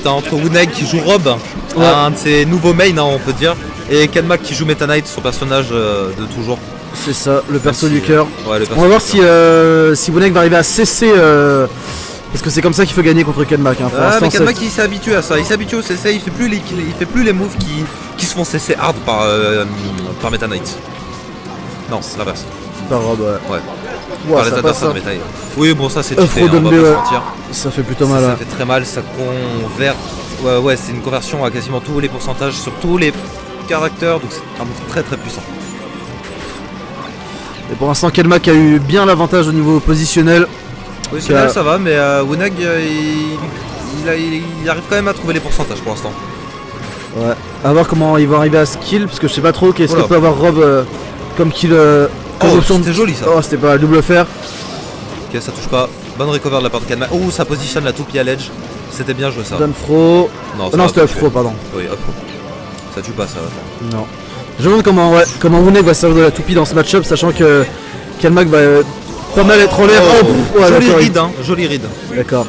t'as entre Wuneg qui joue Rob, un de ses nouveaux mains on peut dire, et Kenmac qui joue Meta Knight, son personnage de toujours. C'est ça, le perso du cœur. Ouais, on va voir si Wuneg va arriver à cesser. Parce que c'est comme ça qu'il faut gagner contre Kenmac. Hein. Mais Kenmac il s'est habitué à ça, il s'est habitué au CC, il fait plus les moves qui se font CC hard par Meta Knight. Non, c'est l'inverse. Par Rob, ouais. Par les adversaires de Meta Knight. Oui, bon, ça c'est cheaté, on va pas se mentir. Ça fait plutôt mal. Ça fait très mal, ça convert. Ouais, c'est une conversion à quasiment tous les pourcentages sur tous les caractères, donc c'est un move très très puissant. Et pour l'instant, Kenmac a eu bien l'avantage au niveau positionnel. Positionnel, ça va, mais Wuneg il arrive quand même à trouver les pourcentages pour l'instant. Ouais, à voir comment il va arriver à skill, parce que je sais pas trop qu'est-ce que peut avoir Rob comme kill. C'était joli ça. Oh, c'était pas double fer. Ok, ça touche pas. Bonne recover de la part de Kenmac. Oh, ça positionne la toupie à l'edge. C'était bien joué ça. Dunfro. Non, c'était Upfro, pardon. Oui, Upfro. Ça tue pas ça. Non. Je me demande comment Wuneg va servir de la toupie dans ce match-up, sachant que Kenmac va pas mal être en l'air. Joli read, hein. Joli read. D'accord.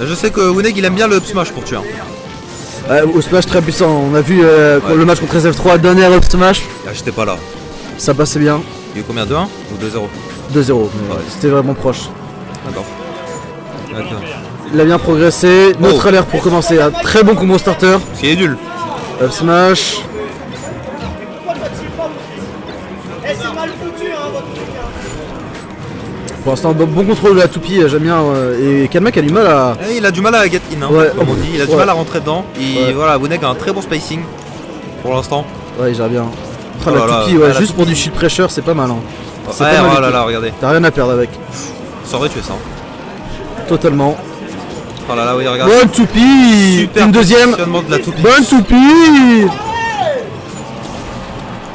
Je sais que Wuneg il aime bien le up smash pour tuer. Au smash très puissant. On a vu le match contre SF3, dernier up smash. Ah, j'étais pas là. Ça passait bien. Il y a eu combien, 2-1 ou 2-0? 2-0, c'était vraiment proche. D'accord. Il a bien progressé. Notre alerte pour commencer. Un très bon combo starter. C'est nul. Up smash. Pour l'instant, bon contrôle de la toupie, j'aime bien. Et Kenmac a du mal à. Il a du mal à get in, comme on dit. Il a du mal à rentrer dedans. Et voilà, Wuneg a un très bon spacing pour l'instant. Ouais, il gère bien. La toupie, juste pour du shield pressure, c'est pas mal. Oh là là, regardez. T'as rien à perdre avec. Ça aurait tué ça. Totalement. Oh là là, oui, regarde. Bonne toupie. Super une deuxième. De la toupie. Bonne toupie.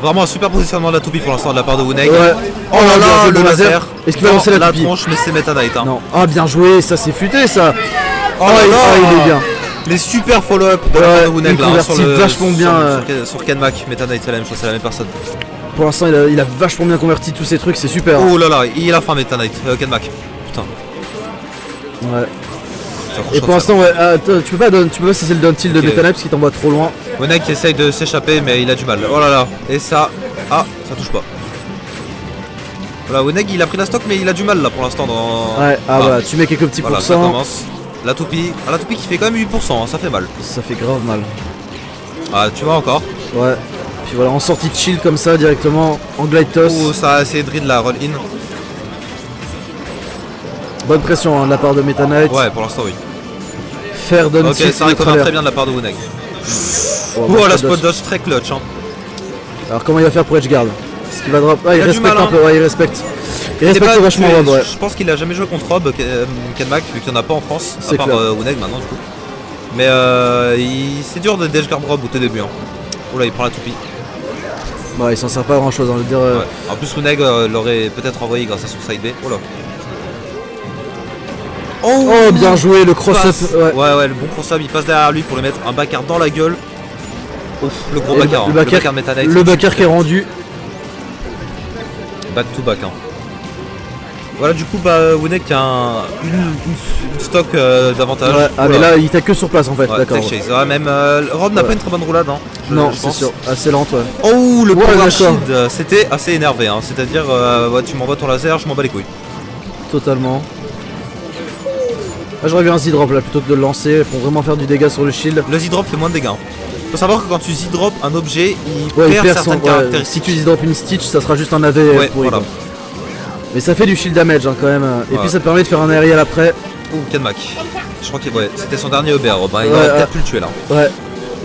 Vraiment un super positionnement de la toupie pour l'instant de la part de Wuneg. Ouais. Oh là là, le laser. Est-ce qu'il va lancer la toupie? tronche, mais c'est Meta Knight. Non. Ah, bien joué, ça c'est futé ça. Oh là là, il est bien. Les super follow-up de la part de Wuneg là, vachement bien. Sur Kenmac, Meta Knight c'est la même chose, c'est la même personne. Pour l'instant il a vachement bien converti tous ces trucs, c'est super. Oh là là, il a faim Meta Knight, Kenmac. Putain. Ouais. Et pour l'instant, tu peux pas cesser le down tilt de Meta Knight parce qu'il t'envoie trop loin. Wuneg qui essaye de s'échapper mais il a du mal. Oh là là. Et ça. Ah, ça touche pas. Voilà, Wuneg il a pris la stock mais il a du mal là pour l'instant dans. Ouais, voilà, tu mets quelques petits pourcents. Ça commence. La toupie qui fait quand même 8%, hein, ça fait mal. Ça fait grave mal. Ah, tu vois encore. Ouais. Puis voilà, en sortie de shield comme ça directement en glide toss. Oh, ça a essayé de drill la roll in. Bonne pression de la part de Meta Knight. Ouais, pour l'instant oui. Faire donne. Ok, ça recover très bien de la part de Wuneg. Oh, la spot dodge très clutch. Hein. Alors comment il va faire pour edge guard? Est-ce qu'il va drop? Ah, il respecte un peu, il respecte. Il respecte vachement Rob, ouais. Je pense qu'il a jamais joué contre Rob, Kenmac, vu qu'il n'y en a pas en France, à part Wuneg maintenant du coup. Mais c'est dur de edge guard Rob au tout début. Hein. Oh là, il prend la toupie. Ouais, il s'en sert pas grand chose, on va dire. Ouais. En plus, Wuneg l'aurait peut-être envoyé grâce à son side B. Oh là. Oh, bien joué, le cross-up. Ouais, le bon cross-up, il passe derrière lui pour lui mettre un backer dans la gueule. Ouf, le gros backer, le backer Meta Knight. Le backer qui est rendu. Back to back. Hein. Voilà, du coup, Wuneg qui a une stock d'avantage. Ouais, mais là, il t'a que sur place en fait, d'accord. Même Rob n'a pas une très bonne roulade. Hein, non, c'est sûr, assez lente. Ouais. Oh, le power shield, c'était assez énervé. Hein, c'est-à-dire, tu m'envoies ton laser, je m'en bats les couilles. Totalement. J'aurais vu un Z-drop là plutôt que de le lancer pour vraiment faire du dégât sur le shield. Le Z-drop fait moins de dégâts. Faut savoir que quand tu Z-drop un objet, il perd certaines caractéristiques. Si tu Z-drop une Stitch, ça sera juste un AV pourri. Voilà. Mais ça fait du shield damage quand même. Et puis ça te permet de faire un aérial après. Ouh, Kenmac. Je crois que c'était son dernier EBR. Il aurait peut-être pu le tuer là. Ouais.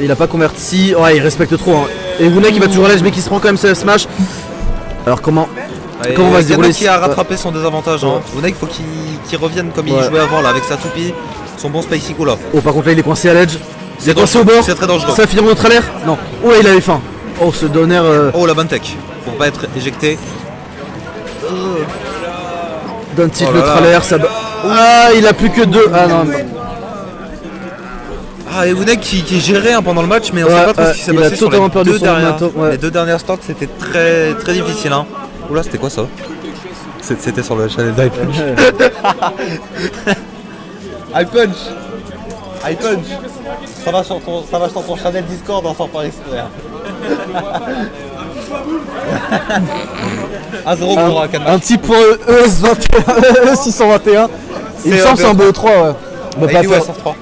Il a pas converti. Ouais, il respecte trop. Hein. Et Wuneg il va toujours à l'edge mais qui se prend quand même ce smash. Alors comment on va se dérouler? Qui a rattrapé son désavantage. Hein. Wuneg faut qu'il revienne comme il jouait avant là avec sa toupie, son bon spacing. Oh là. Oh par contre là il est coincé à l'edge. C'est coincé au bord. C'est très dangereux. Ça finit notre alerte. Non. Oh là il avait faim. Oh ce donner. Oh la bonne tech pour pas être éjecté. D'un tilt notre alerte. Ça... Ah il a plus que 2. Ah non. Ah et Wuneg qui gérait pendant le match mais on sait pas trop ce qui s'est passé sur les deux dernières stocks, c'était très très difficile. Hein. Oula, c'était quoi ça? C'était sur le channel d'I Punch. I Punch. iPunch. Ça va sur ton channel Discord en sortant exprès. 1-0 pour Kenmac. Un petit point ES21, ES621. Il me semble que c'est en BO3, ouais. On va pas faire SF3.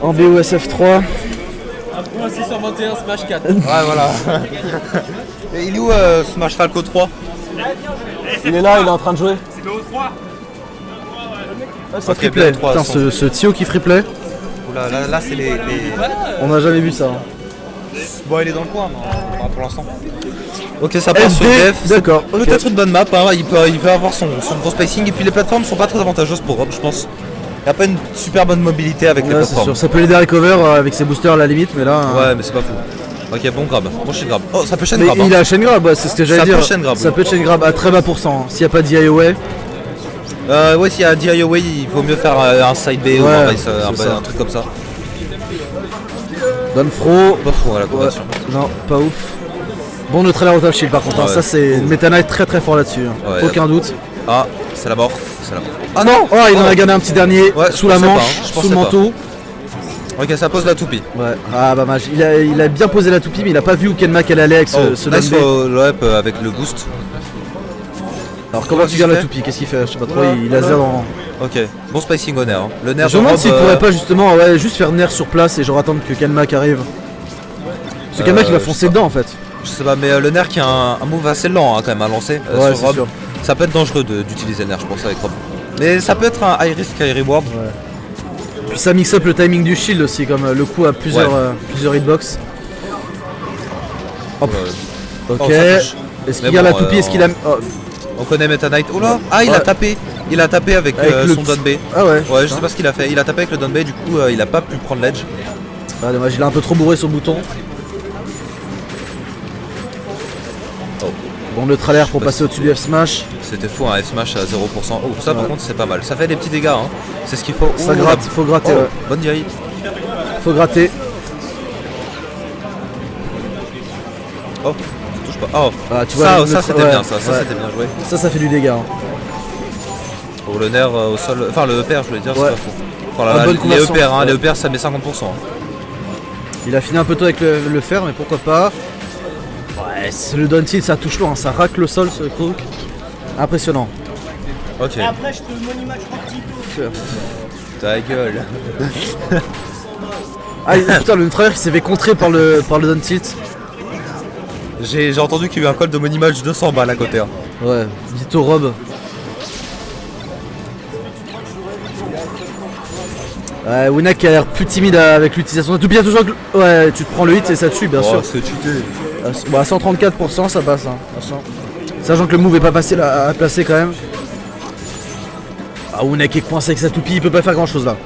en BOSF3. 1 point 621 Smash 4. Ouais, voilà. Et il est où Smash Falco 3? Il est là, il est en train de jouer. C'est BO3. Ah, ça Ok, freeplay. bien, 3, Putain, ce Tio qui freeplay, Oula, là c'est les... on n'a jamais vu ça. Hein. Bon, il est dans le coin, non, pour l'instant. Ok, ça part sur FD, Def. d'accord. ok. Peut-être une bonne map, hein. il peut avoir son gros spacing. Et puis les plateformes sont pas très avantageuses pour Rob, je pense. Il n'y a pas une super bonne mobilité avec les Ouais, c'est plateformes. sûr. Ça peut l'aider à recover avec ses boosters à la limite, mais là. Ouais, mais c'est pas fou. Ok, bon grab. Bon chain grab. Oh, ça peut chain Mais grab. il Hein. a chain grab, ouais, c'est ce que j'allais Ça dire. peut chain grab, Ça oui. peut chain grab à très bas pourcent. S'il n'y a pas d'IOA. Ouais, s'il y a DIOA, il vaut mieux faire un side B ou Ouais, un race, c'est ça. un truc comme ça. Donfro. Pas fou à la conversion. Non, pas ouf. Bon neutral out of shield par contre, hein. Ouais. Ça c'est Meta Knight très très fort là-dessus, hein. Ouais, Aucun doute. Ah, c'est la mort. C'est la mort. Ah non. Oh, il en a gagné un petit dernier Ouais, sous je la pensais pas, manche, hein. Je sous pensais le pas. manteau. Ok, ça pose la toupie. Ouais. Ah bah mage. Il a bien posé la toupie, mais il a pas vu où Kenmac elle allait avec ce nice down B. follow-up avec le boost. Alors comment tu gardes la toupie? Qu'est-ce qu'il fait? Je sais pas trop, il laser dans... Ok, bon spacing au nerf. Hein. Le nerf Je me demande Rob, s'il pourrait pas justement juste faire nerf sur place et genre attendre que Kenmac arrive. Parce que Kenmac il va je foncer sais pas. dedans en fait. Je sais pas, mais le nerf qui a un move assez lent hein, quand même à lancer Ouais, sur c'est Rob. sûr. Ça peut être dangereux d'utiliser le nerf, je pense, avec Rob. Mais ça peut être un high risk, high reward. Puis ça mix up le timing du shield aussi, comme le coup à plusieurs, Ouais. plusieurs hitbox. Hop. Ok. Oh, ça touche. Est-ce Mais qu'il garde bon, la toupie? Est-ce qu'il a. Oh. On connaît Meta Knight. Oh là. Ah, il Ouais. a tapé. Il a tapé avec, Avec le son petit- down B. Ah ouais. Ouais, je sais pas ce qu'il a fait. Il a tapé avec le down B, du coup, il a pas pu prendre l'edge. Ah dommage, il a un peu trop bourré son bouton. Oh. Bon, le trailer pour passer au-dessus du F-Smash. C'était fou, un F-Smash à 0%. Oh, ça par contre, c'est pas mal. Ça fait des petits dégâts. Hein. C'est ce qu'il faut. Ça Ouh, gratte, la- faut gratter, Oh, ouais. bonne DI. Faut gratter. Oh, ça touche pas. Oh, Ah, tu vois, ça, le- ça c'était ouais, bien. Ça ouais. c'était bien joué. Ça fait du dégât. Hein. Pour le nerf au sol, enfin le EPR je voulais dire, Ouais. c'est pas fou. Oh là Ah, là, bonne les conversion. EPR, hein, Ouais. les EPR ça met 50%. Hein. Il a fini un peu tôt avec le fer, mais pourquoi pas. Ouais, c'est le down tilt, ça touche loin, ça racle le sol ce truc. Impressionnant. Ok. Après, je te money match pour Ta gueule. Ah putain, le travers qui s'est fait contrer par le down tilt. J'ai entendu qu'il y a eu un call de money match 200 balles à côté. Hein. Ouais, Vito Rob. Ouais, Winak qui a l'air plus timide avec l'utilisation de tout bien toujours. Ouais, tu te prends le hit et ça tue bien sûr. c'est cheaté. Bon, à 134% ça passe. Hein, franchement. Sachant que le move est pas facile à placer quand même. Ah, Winak est coincé avec sa toupie, il peut pas faire grand chose là.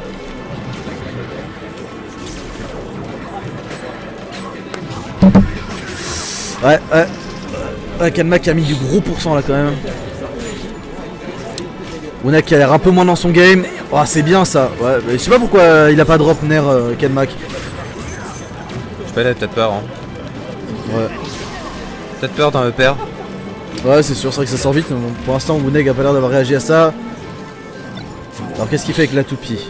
Ouais, Kenmac a mis du gros pourcent là quand même. Winak qui a l'air un peu moins dans son game. Oh, c'est bien ça. Ouais, mais je sais pas pourquoi il a pas drop Nair Kenmac. Je peux aller, peut-être peur. Hein. Ouais. Peut-être peur d'un EPR. Ouais, c'est sûr, c'est vrai que ça sort vite. Mais bon, pour l'instant, Winak a pas l'air d'avoir réagi à ça. Alors qu'est-ce qu'il fait avec la toupie?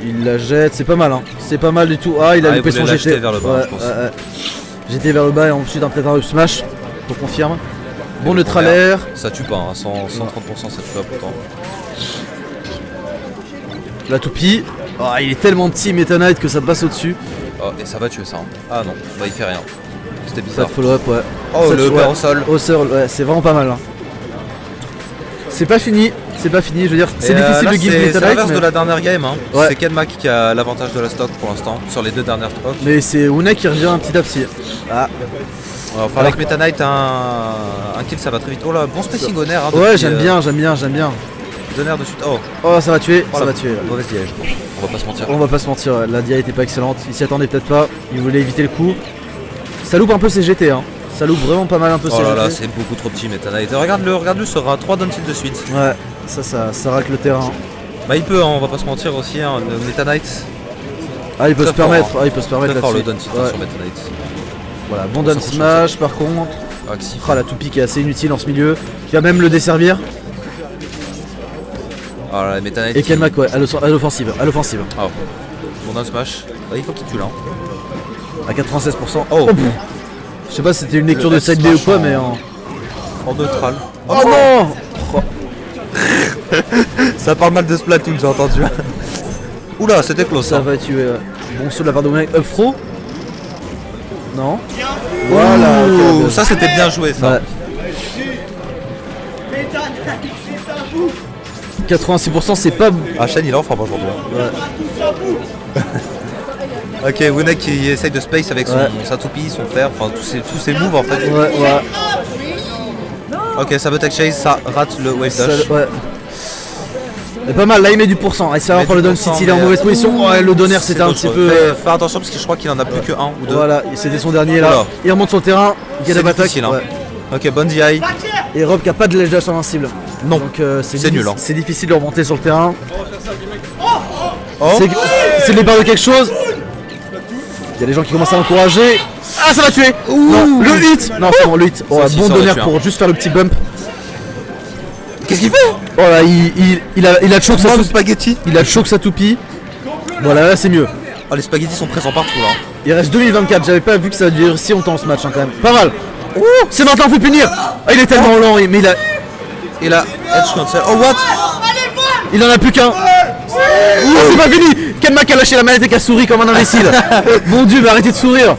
Il la jette, c'est pas mal hein. C'est pas mal du tout. Ah, il a Ah, il loupé son voulait GT. l'acheter vers le bas, je pense. GT vers le bas et ensuite peut-être un up smash. Pour confirme. Bon le neutral bon nerf. air. Ça tue pas, hein. 130% ça tue pas pourtant. La toupie. Oh, il est tellement petit Meta Knight que ça passe au-dessus. Oh, et ça va tuer ça. Hein. Ah non, bah il fait rien. C'était Ça bizarre. follow up, ouais. Oh, Ça, le tu- EPR ouais. au sol. Au sol, ouais, c'est vraiment pas mal. Hein. C'est pas fini, je veux dire, c'est Et, difficile là, de guild c'est Meta Knight, l'inverse mais, de la dernière game. Hein. Ouais. C'est Kenmac qui a l'avantage de la stock pour l'instant sur les deux dernières stocks. mais c'est Winak qui revient petit à petit. Ah, Enfin, avec Meta Knight, un kill ça va très vite. Oh là, bon spacing au nerf. Hein, ouais, depuis, j'aime bien. Deux nerfs de suite. Oh, Oh, ça va tuer, oh, ça la va tuer. mauvaise DI, je pense. On va pas se mentir. On va pas se mentir, la DI était pas excellente, il s'y attendait peut-être pas, il voulait éviter le coup. Ça loupe un peu ses GT, hein. Ça loupe vraiment pas mal un peu ses Oh là là, GT. c'est beaucoup trop petit Meta Knight. Regarde-le, sera 3 down tilt de suite. Ouais, ça racle le terrain. Bah il peut, hein, on va pas se mentir aussi. Hein. Meta Knight, Ah, il peut Très se permettre, fort, ah, il peut se permettre très fort le là-dessus. down tilt Ouais. sur Meta Knight. Voilà, bon Ça down coûte smash par contre. Ah, que si. Ah, la toupie qui est assez inutile en ce milieu, qui va même le desservir. Oh là là, Meta Knight. Et Kenmac, ouais, à l'offensive, Oh. Bon dans le smash. Il faut qu'il tue là. À 96%. Oh. Pff. Je sais pas si c'était une lecture de side B ou quoi, mais en. En neutral. Oh non oh. Ça parle mal de Splatoon, j'ai entendu. Oula, c'était close. Ça hein. va tuer. Bon saut de la part de Wounek. Up throw. Non. Voilà. Ouh, ok, ça c'était bien joué ça. ouais. 86% c'est pas. Ah, Shen il est en forme aujourd'hui. Ok, Wounek qui essaye de space avec sa toupie, son fer, enfin tous ses moves en fait. Ouais, ouais. Ok, ça veut tech chase, ça rate le wave Ça, dash. ouais. Mais pas mal, là il met du pourcent. Et ça va met pour le du Don pourcent, City, il est en mais, mauvaise position. Ouais, le Donner c'était un autre petit chose. peu. Fais attention parce que je crois qu'il en a plus que un ou deux. Voilà, c'était son dernier là. Voilà. Il remonte sur le terrain, C'est Gadab attaque. difficile, hein. Ouais. Ok, bonne DI. Et Rob qui a pas de ledge dash invincible. Non. Donc C'est nul, hein. C'est difficile de remonter sur le terrain. Oh. C'est le départ de quelque chose. Il y a des gens qui commencent à encourager. Ah, ça va tuer. Non, le hit. Non, c'est bon, le hit. Oh, Ça, si, bon ça aurait Donner tué, pour juste faire le petit bump. Qu'est-ce qu'il fait? Oh là, il a choke sa Le toupie. spaghetti. Il a choke sa toupie. Voilà, là c'est mieux. Oh, les spaghettis sont présents partout là. Il reste 2024, j'avais pas vu que ça durait si longtemps ce match hein, quand même. Pas mal. C'est maintenant, faut punir. Ah, il est tellement lent, mais il a. Et là, edge cancel. Oh, what? Il en a plus qu'un. Ouh, c'est pas fini. Kenmac a lâché la manette et qui a souri comme un imbécile. Mon dieu, mais arrêtez de sourire.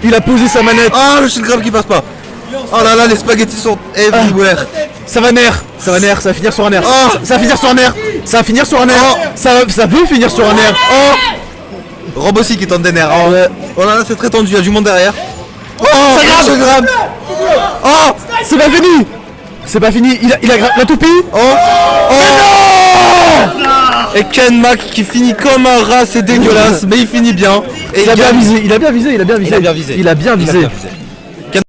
Il a posé sa manette. Ah, le shield grab qui passe pas. Oh là là, les spaghettis sont everywhere. Ça va nerf, ça va finir sur un nerf. Oh. Ça va finir sur un nerf. Ça va finir sur un nerf. Ça veut finir sur un nerf. Oh. Rob aussi qui tente des nerfs. Oh, Ouais. oh là là, c'est très tendu, il y a du monde derrière. Oh, Ça grab. shield grab. Oh, c'est pas fini. C'est pas fini. Il a la toupie. Oh, oh. Et Kenmac qui finit comme un rat, c'est dégueulasse, mais il finit bien. Et Il a bien visé. Il a bien visé. Il a bien visé.